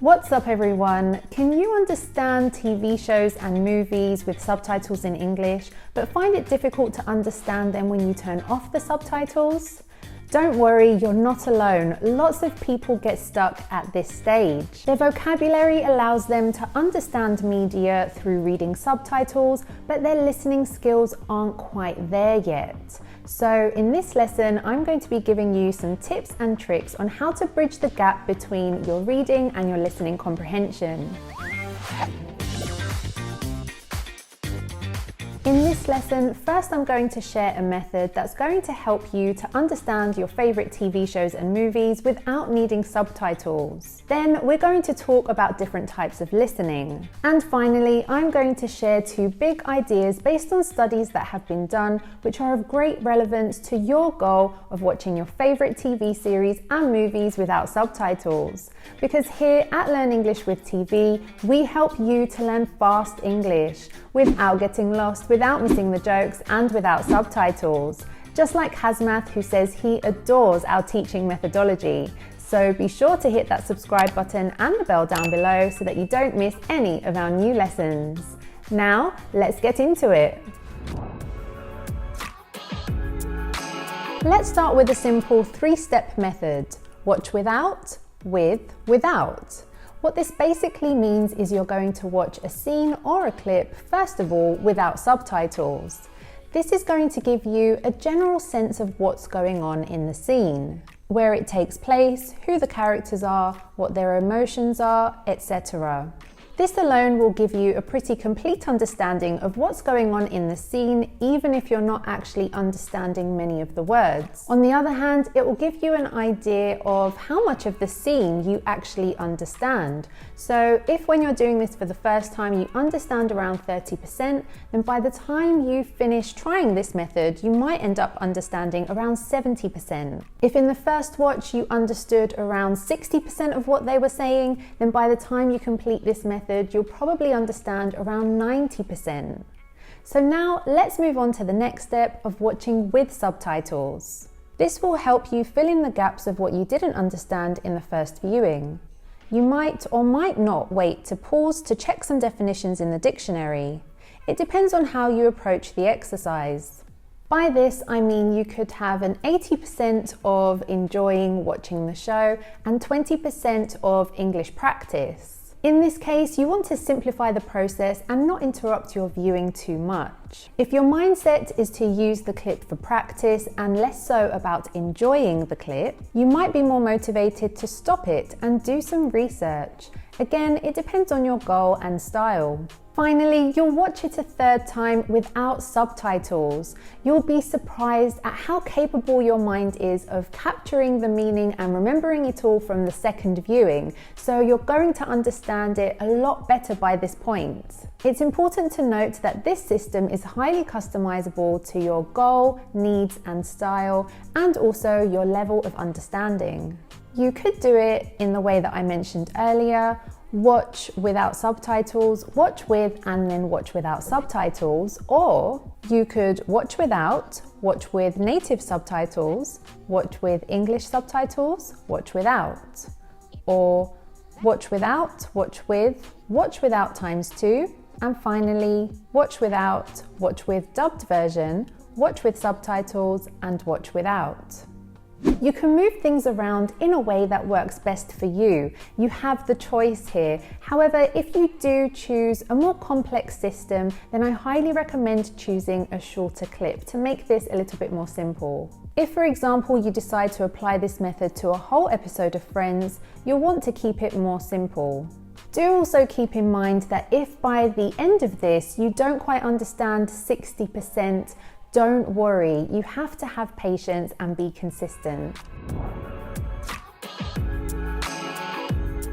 What's up everyone? Can you understand TV shows and movies with subtitles in English, but find it difficult to understand them when you turn off the subtitles? Don't worry, you're not alone. Lots of people get stuck at this stage. Their vocabulary allows them to understand media through reading subtitles, but their listening skills aren't quite there yet. So in this lesson, I'm going to be giving you some tips and tricks on how to bridge the gap between your reading and your listening comprehension. In this lesson, first I'm going to share a method that's going to help you to understand your favorite TV shows and movies without needing subtitles. Then we're going to talk about different types of listening. And finally, I'm going to share two big ideas based on studies that have been done, which are of great relevance to your goal of watching your favorite TV series and movies without subtitles. Because here at Learn English with TV, we help you to learn fast English without getting lost, without missing the jokes, and without subtitles. Just like Hazmath, who says he adores our teaching methodology. So be sure to hit that subscribe button and the bell down below so that you don't miss any of our new lessons. Now, let's get into it. Let's start with a simple three-step method. Watch without, with, without. What this basically means is you're going to watch a scene or a clip, first of all, without subtitles. This is going to give you a general sense of what's going on in the scene, where it takes place, who the characters are, what their emotions are, etc. This alone will give you a pretty complete understanding of what's going on in the scene, even if you're not actually understanding many of the words. On the other hand, it will give you an idea of how much of the scene you actually understand. So if when you're doing this for the first time you understand around 30%, then by the time you finish trying this method, you might end up understanding around 70%. If in the first watch you understood around 60% of what they were saying, then by the time you complete this method, you'll probably understand around 90%. So now let's move on to the next step of watching with subtitles. This will help you fill in the gaps of what you didn't understand in the first viewing. You might or might not wait to pause to check some definitions in the dictionary. It depends on how you approach the exercise. By this, I mean you could have an 80% of enjoying watching the show and 20% of English practice. In this case, you want to simplify the process and not interrupt your viewing too much. If your mindset is to use the clip for practice and less so about enjoying the clip, you might be more motivated to stop it and do some research. Again, it depends on your goal and style. Finally, you'll watch it a third time without subtitles. You'll be surprised at how capable your mind is of capturing the meaning and remembering it all from the second viewing, so you're going to understand it a lot better by this point. It's important to note that this system is highly customizable to your goal, needs and style, and also your level of understanding. You could do it in the way that I mentioned earlier. Watch without subtitles, watch with and then watch without subtitles, or you could watch without, watch with native subtitles, watch with English subtitles, watch without, or watch without, watch without times 2, and finally watch without, watch with dubbed version, watch with subtitles and watch without. You can move things around in a way that works best for you. You have the choice here. However, if you do choose a more complex system, then I highly recommend choosing a shorter clip to make this a little bit more simple. If, for example, you decide to apply this method to a whole episode of Friends, you'll want to keep it more simple. Do also keep in mind that if by the end of this you don't quite understand 60%, don't worry, you have to have patience and be consistent.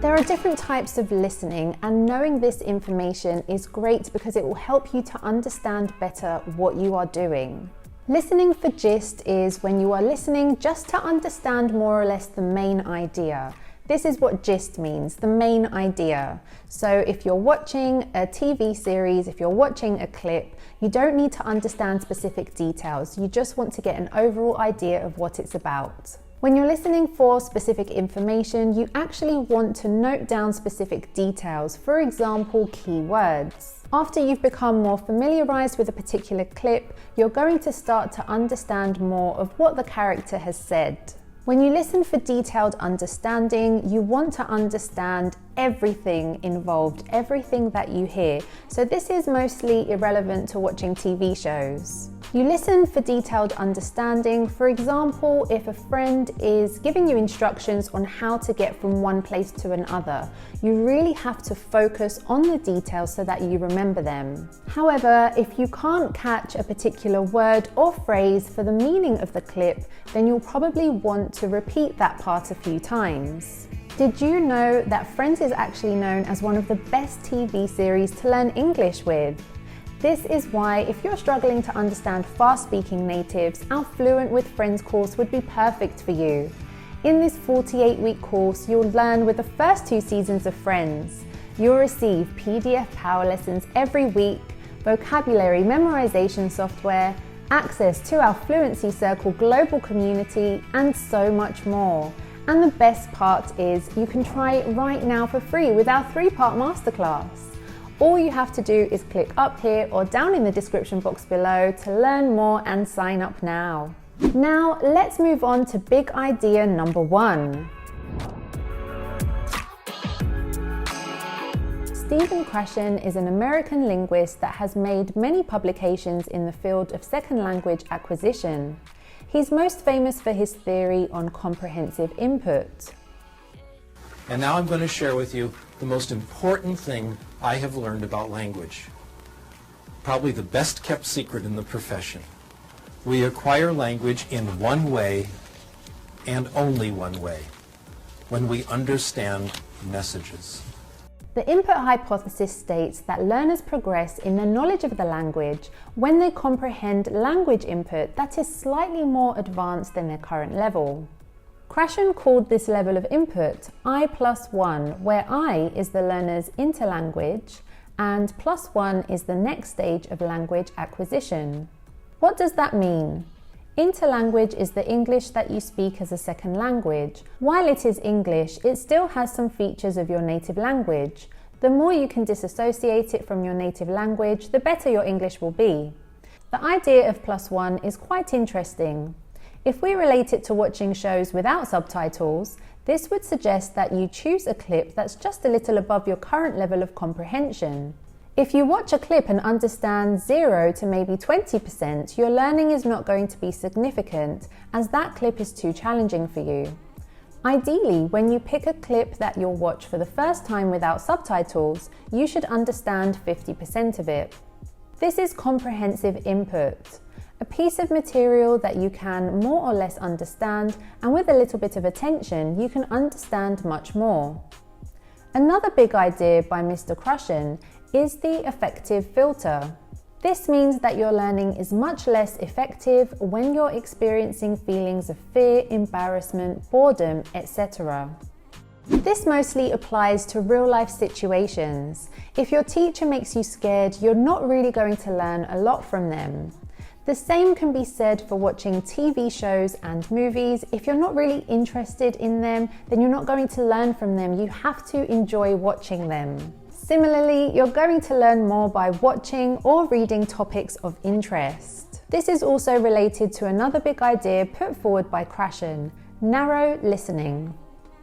There are different types of listening, and knowing this information is great because it will help you to understand better what you are doing. Listening for gist is when you are listening just to understand more or less the main idea. This is what gist means, the main idea. So if you're watching a TV series, if you're watching a clip, you don't need to understand specific details. You just want to get an overall idea of what it's about. When you're listening for specific information, you actually want to note down specific details, for example, keywords. After you've become more familiarized with a particular clip, you're going to start to understand more of what the character has said. When you listen for detailed understanding, you want to understand everything involved, everything that you hear. So this is mostly irrelevant to watching TV shows. You listen for detailed understanding. For example, if a friend is giving you instructions on how to get from one place to another, you really have to focus on the details so that you remember them. However, if you can't catch a particular word or phrase for the meaning of the clip, then you'll probably want to repeat that part a few times. Did you know that Friends is actually known as one of the best TV series to learn English with? This is why, if you're struggling to understand fast-speaking natives, our Fluent with Friends course would be perfect for you. In this 48-week course, you'll learn with the first 2 seasons of Friends. You'll receive PDF power lessons every week, vocabulary memorization software, access to our Fluency Circle global community, and so much more. And the best part is you can try it right now for free with our 3-part masterclass. All you have to do is click up here or down in the description box below to learn more and sign up now. Now let's move on to big idea number 1. Stephen Krushen is an American linguist that has made many publications in the field of second language acquisition. He's most famous for his theory on comprehensive input. And now I'm going to share with you the most important thing I have learned about language. Probably the best kept secret in the profession. We acquire language in one way and only one way, when we understand messages. The input hypothesis states that learners progress in their knowledge of the language when they comprehend language input that is slightly more advanced than their current level. Krushen called this level of input I+1, where I is the learner's interlanguage and +1 is the next stage of language acquisition. What does that mean? Interlanguage is the English that you speak as a second language. While it is English, it still has some features of your native language. The more you can disassociate it from your native language, the better your English will be. The idea of +1 is quite interesting. If we relate it to watching shows without subtitles, this would suggest that you choose a clip that's just a little above your current level of comprehension. If you watch a clip and understand 0 to maybe 20%, your learning is not going to be significant, as that clip is too challenging for you. Ideally, when you pick a clip that you'll watch for the first time without subtitles, you should understand 50% of it. This is comprehensive input. A piece of material that you can more or less understand, and with a little bit of attention, you can understand much more. Another big idea by Mr. Krushen is the affective filter. This means that your learning is much less effective when you're experiencing feelings of fear, embarrassment, boredom, etc. This mostly applies to real-life situations. If your teacher makes you scared, you're not really going to learn a lot from them. The same can be said for watching TV shows and movies. If you're not really interested in them, then you're not going to learn from them. You have to enjoy watching them. Similarly, you're going to learn more by watching or reading topics of interest. This is also related to another big idea put forward by Krushen: narrow listening.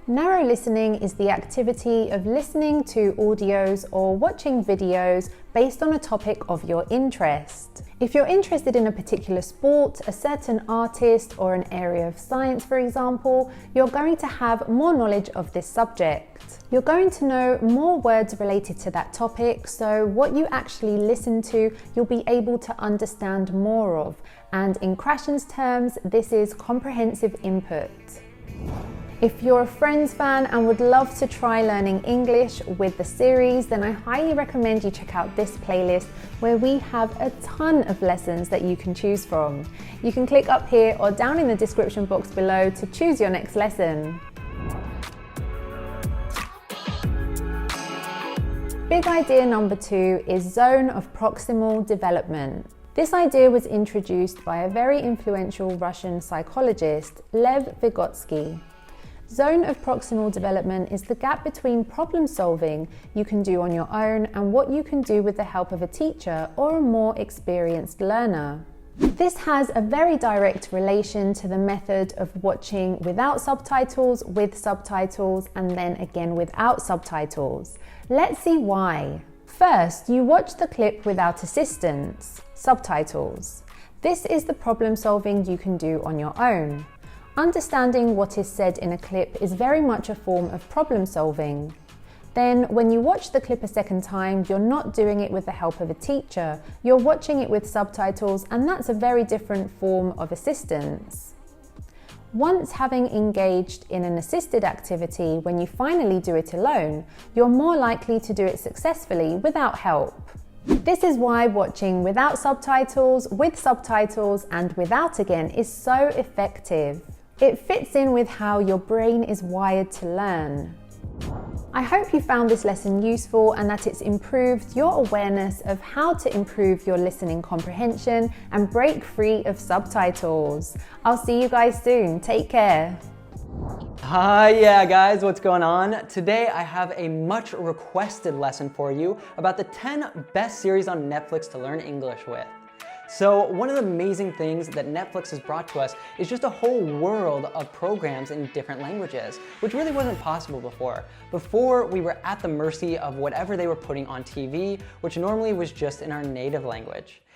Narrow listening is the activity of listening to audios or watching videos based on a topic of your interest. If you're interested in a particular sport, a certain artist, or an area of science, for example, you're going to have more knowledge of this subject. You're going to know more words related to that topic, so what you actually listen to, you'll be able to understand more of. And in Krushen's terms, this is comprehensive input. If you're a Friends fan and would love to try learning English with the series, then I highly recommend you check out this playlist where we have a ton of lessons that you can choose from. You can click up here or down in the description box below to choose your next lesson. Big idea number 2 is zone of proximal development. This idea was introduced by a very influential Russian psychologist, Lev Vygotsky. Zone of proximal development is the gap between problem solving you can do on your own and what you can do with the help of a teacher or a more experienced learner. This has a very direct relation to the method of watching without subtitles, with subtitles, and then again without subtitles. Let's see why. First, you watch the clip without assistance, subtitles. This is the problem solving you can do on your own. Understanding what is said in a clip is very much a form of problem solving. Then, when you watch the clip a second time, you're not doing it with the help of a teacher, you're watching it with subtitles, and that's a very different form of assistance. Once having engaged in an assisted activity, when you finally do it alone, you're more likely to do it successfully without help. This is why watching without subtitles, with subtitles, and without again is so effective. It fits in with how your brain is wired to learn. I hope you found this lesson useful and that it's improved your awareness of how to improve your listening comprehension and break free of subtitles. I'll see you guys soon. Take care. Hi, yeah guys, what's going on? Today I have a much requested lesson for you about the 10 best series on Netflix to learn English with. So one of the amazing things that Netflix has brought to us is just a whole world of programs in different languages, which really wasn't possible before. Before, we were at the mercy of whatever they were putting on TV, which normally was just in our native language.